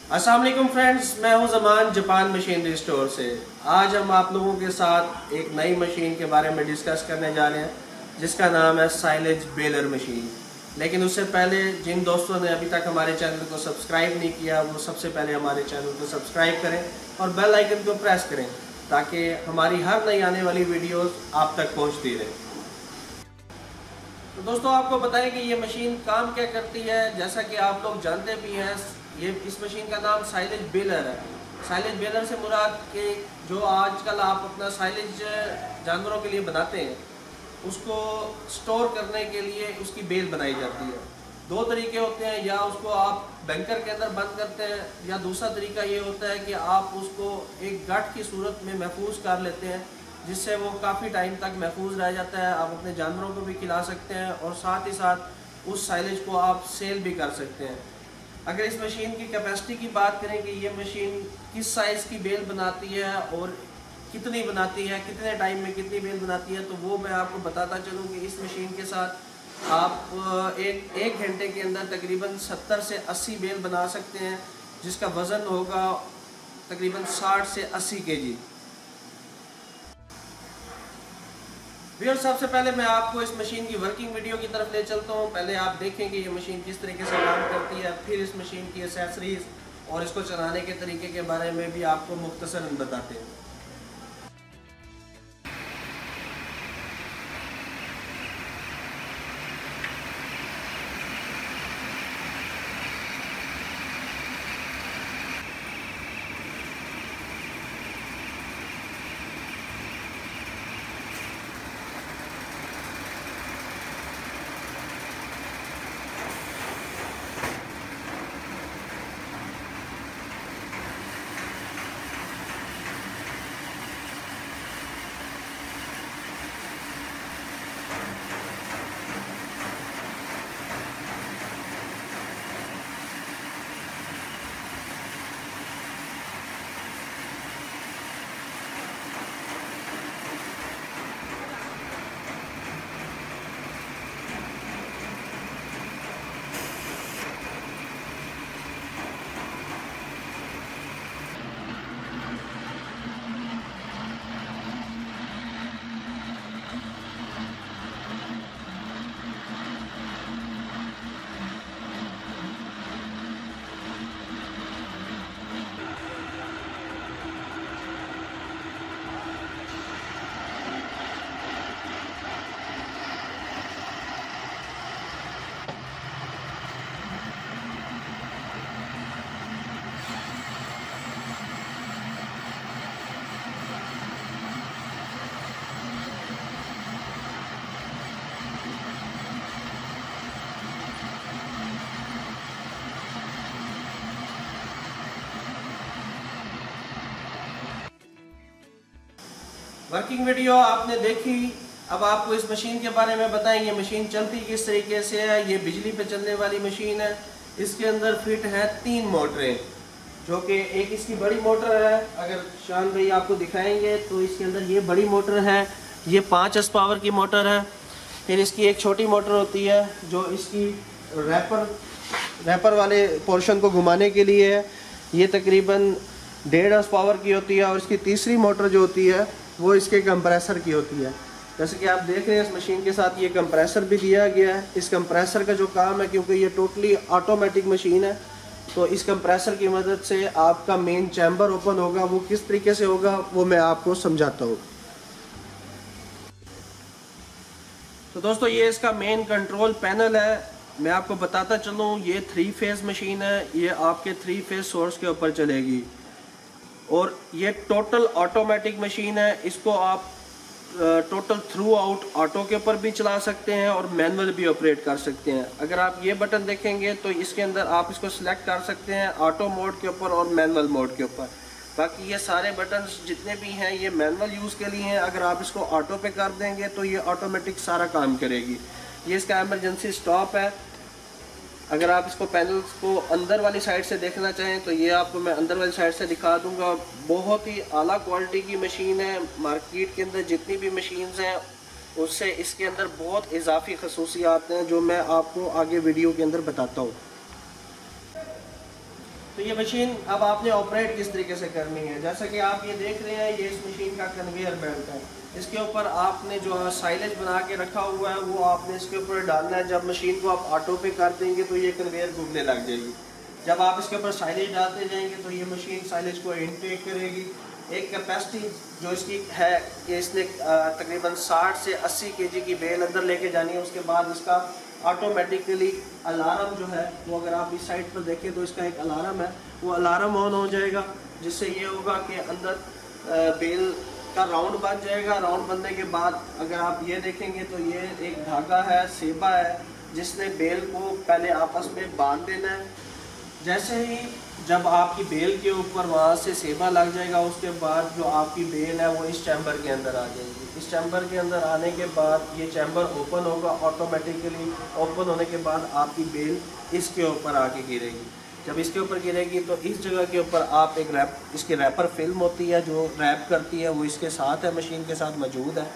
अस्सलाम वालेकुम फ्रेंड्स, मैं हूं ज़मान जापान मशीनरी स्टोर से। आज हम आप लोगों के साथ एक नई मशीन के बारे में डिस्कस करने जा रहे हैं जिसका नाम है साइलेज बेलर मशीन। लेकिन उससे पहले जिन दोस्तों ने अभी तक हमारे चैनल को सब्सक्राइब नहीं किया वो सबसे पहले हमारे चैनल को सब्सक्राइब करें और बेल आइकन को प्रेस करें ताकि हमारी हर नई आने वाली वीडियोस आप तक पहुंचती रहे। तो दोस्तों आपको बताएं कि ये मशीन काम क्या करती है। जैसा कि आप लोग जानते भी हैं, ये इस मशीन का नाम साइलेज बेलर है। साइलेज बेलर से मुराद के जो आजकल आप अपना साइलेज जानवरों के लिए बनाते हैं उसको स्टोर करने के लिए उसकी बेल बनाई जाती है। दो तरीके होते हैं, या उसको आप बैंकर के अंदर बंद करते हैं या दूसरा तरीका ये होता है कि आप उसको एक गांठ की सूरत में महफूज कर लेते हैं जिससे वो काफ़ी टाइम तक महफूज रह जाता है। आप अपने जानवरों को भी खिला सकते हैं और साथ ही साथ उस साइलेज को आप सेल भी कर सकते हैं। अगर इस मशीन की कैपेसिटी की बात करें कि ये मशीन किस साइज़ की बेल बनाती है और कितनी बनाती है, कितने टाइम में कितनी बेल बनाती है, तो वो मैं आपको बताता चलूँ कि इस मशीन के साथ आप एक घंटे के अंदर तकरीबन 70 से 80 बेल बना सकते हैं जिसका वज़न होगा तकरीबन 60 से 80 केजी। व्यूअर्स, सबसे पहले मैं आपको इस मशीन की वर्किंग वीडियो की तरफ ले चलता हूँ। पहले आप देखें कि ये मशीन किस तरीके से काम करती है, फिर इस मशीन की एक्सेसरीज और इसको चलाने के तरीके के बारे में भी आपको मुख्तसरन बताते हैं। वर्किंग वीडियो आपने देखी, अब आपको इस मशीन के बारे में बताएंगे। मशीन चलती किस तरीके से है। ये बिजली पे चलने वाली मशीन है। इसके अंदर फिट है 3 मोटरें, जो कि एक इसकी बड़ी मोटर है। अगर शान भाई आपको दिखाएंगे तो इसके अंदर ये बड़ी मोटर है, ये 5 HP की मोटर है। फिर इसकी एक छोटी मोटर होती है जो इसकी रैपर वाले पोर्शन को घुमाने के लिए है, ये तकरीबन 1.5 HP की होती है। और इसकी तीसरी मोटर जो होती है वो इसके कंप्रेसर की होती है। जैसे कि आप देख रहे हैं इस मशीन के साथ ये कंप्रेसर भी दिया गया है। इस कंप्रेसर का जो काम है, क्योंकि ये टोटली ऑटोमेटिक मशीन है, तो इस कंप्रेसर की मदद से आपका मेन चैम्बर ओपन होगा। वो किस तरीके से होगा वो मैं आपको समझाता हूँ। तो दोस्तों ये इसका मेन कंट्रोल पैनल है। मैं आपको बताता चलूँ, ये 3 फेज़ मशीन है। ये आपके 3 फेज़ सोर्स के ऊपर चलेगी और ये टोटल ऑटोमेटिक मशीन है। इसको आप टोटल थ्रू आउट ऑटो के ऊपर भी चला सकते हैं और मैनुअल भी ऑपरेट कर सकते हैं। अगर आप ये बटन देखेंगे तो इसके अंदर आप इसको सिलेक्ट कर सकते हैं ऑटो मोड के ऊपर और मैनुअल मोड के ऊपर। बाकी ये सारे बटन्स जितने भी हैं ये मैनुअल यूज़ के लिए हैं। अगर आप इसको ऑटो पे कर देंगे तो ये ऑटोमेटिक सारा काम करेगी। ये इसका इमरजेंसी स्टॉप है। अगर आप इसको पैनल्स को अंदर वाली साइड से देखना चाहें तो ये आपको मैं अंदर वाली साइड से दिखा दूंगा। बहुत ही आला क्वालिटी की मशीन है। मार्केट के अंदर जितनी भी मशीन्स हैं उससे इसके अंदर बहुत इजाफी खसूसियात हैं जो मैं आपको आगे वीडियो के अंदर बताता हूँ। तो ये मशीन अब आपने ऑपरेट किस तरीके से करनी है, जैसा कि आप ये देख रहे हैं, ये इस मशीन का कन्वेयर बेल्ट है। इसके ऊपर आपने जो साइलेज बना के रखा हुआ है वो आपने इसके ऊपर डालना है। जब मशीन को आप ऑटो पे कर देंगे तो ये कन्वेयर घूमने लग जाएगी। जब आप इसके ऊपर साइलेज डालते जाएंगे तो ये मशीन साइलेज को इनटेक करेगी। एक कैपेसिटी जो इसकी है कि इसने तकरीबन 60 से 80 केजी की बेल अंदर लेके जानी है। उसके बाद इसका ऑटोमेटिकली अलार्म जो है वो, अगर आप इस साइड पर देखें तो इसका एक अलार्म है, वो अलार्म ऑन हो जाएगा, जिससे ये होगा कि अंदर बेल का राउंड बन जाएगा। राउंड बनने के बाद अगर आप ये देखेंगे तो ये एक धागा है, सेबा है, जिसने बेल को पहले आपस में बांध देना है। जैसे ही जब आपकी बेल के ऊपर वहाँ से सेबा लग जाएगा, उसके बाद जो आपकी बेल है वो इस चैम्बर के अंदर आ जाएगी। इस चैम्बर के अंदर आने के बाद ये चैम्बर ओपन होगा, ऑटोमेटिकली ओपन होने के बाद आपकी बेल इसके ऊपर आके गिरेगी। जब इसके ऊपर गिरेगी तो इस जगह के ऊपर आप एक इसकी रैपर फिल्म होती है जो रैप करती है, वो इसके साथ है, मशीन के साथ मौजूद है।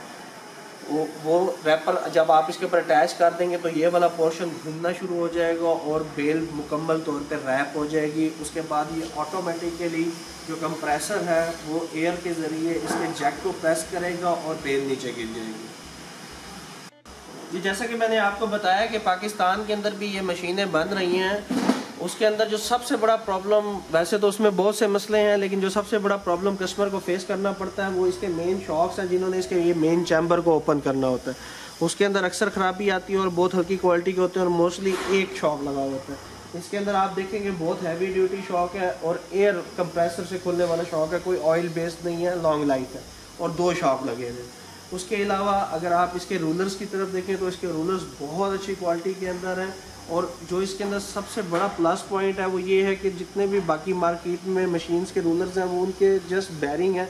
वो रैपर जब आप इसके ऊपर अटैच कर देंगे तो ये वाला पोर्शन घूमना शुरू हो जाएगा और बेल मुकम्मल तौर पे रैप हो जाएगी। उसके बाद ये ऑटोमेटिकली जो कंप्रेसर है वो एयर के ज़रिए इसके जैक को प्रेस करेगा और बेल नीचे गिर जाएगी। जी, जैसा कि मैंने आपको बताया कि पाकिस्तान के अंदर भी ये मशीनें बन रही हैं। उसके अंदर जो सबसे बड़ा प्रॉब्लम, वैसे तो उसमें बहुत से मसले हैं, लेकिन जो सबसे बड़ा प्रॉब्लम कस्टमर को फेस करना पड़ता है वो इसके मेन शॉक्स हैं, जिन्होंने इसके ये मेन चैम्बर को ओपन करना होता है। उसके अंदर अक्सर ख़राबी आती है और बहुत हल्की क्वालिटी के होते हैं और मोस्टली एक शॉक लगा होता है। इसके अंदर आप देखेंगे बहुत हैवी ड्यूटी शॉक है और एयर कंप्रेसर से खुलने वाला शॉक है, कोई ऑयल बेस्ड नहीं है, लॉन्ग लाइफ है और 2 शॉक लगे हुए। उसके अलावा अगर आप इसके रूलर्स की तरफ देखें तो इसके रूलर्स बहुत अच्छी क्वालिटी के अंदर हैं। और जो इसके अंदर सबसे बड़ा प्लस पॉइंट है वो ये है कि जितने भी बाकी मार्केट में मशीन्स के रूलर्स हैं वो उनके जस्ट बैरिंग है,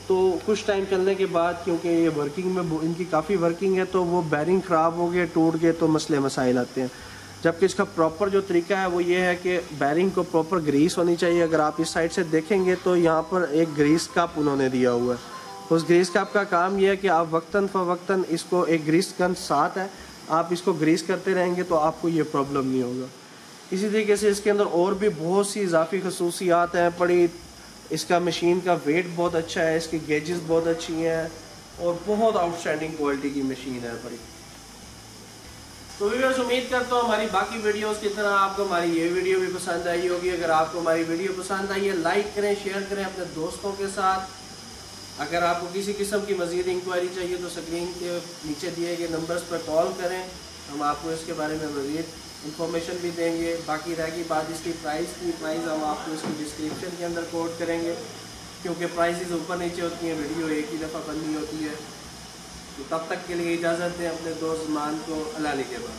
तो कुछ टाइम चलने के बाद, क्योंकि ये वर्किंग में इनकी काफ़ी वर्किंग है, तो वो बैरिंग ख़राब हो गए, टूट गए, तो मसले मसाइल आते हैं। जबकि इसका प्रॉपर जो तरीका है वो ये है कि बैरिंग को प्रॉपर ग्रीस होनी चाहिए। अगर आप इस साइड से देखेंगे तो यहाँ पर एक ग्रीस कप उन्होंने दिया हुआ है। उस ग्रीस कप का काम यह है कि आप वक्तन फ़वक्तन इसको, एक ग्रीस गन साथ है, आप इसको ग्रीस करते रहेंगे तो आपको ये प्रॉब्लम नहीं होगा। इसी तरीके से इसके अंदर और भी बहुत सी इजाफी खसूसियात हैं पड़ी। इसका मशीन का वेट बहुत अच्छा है, इसकी गेजेस बहुत अच्छी हैं और बहुत आउटस्टैंडिंग क्वालिटी की मशीन है पड़ी। तो व्यूअर्स, उम्मीद करता हूँ हमारी बाकी वीडियोस की तरह आपको हमारी ये वीडियो भी पसंद आई होगी। अगर आपको हमारी वीडियो पसंद आई है, लाइक करें, शेयर करें अपने दोस्तों के साथ। अगर आपको किसी किस्म की मज़ीद इंक्वायरी चाहिए तो स्क्रीन के नीचे दिए गए नंबर्स पर कॉल करें, हम आपको इसके बारे में मज़ीद इंफॉर्मेशन भी देंगे। बाकी रहेगी बात इसकी प्राइस की। प्राइस हम आपको इसकी डिस्क्रिप्शन के अंदर कोट करेंगे, क्योंकि प्राइसेस ऊपर नीचे होती हैं, वीडियो एक ही दफ़ा बननी होती है। तो तब तक के लिए इजाज़त दें अपने दोस्त मान को। अल्लाह के बाद।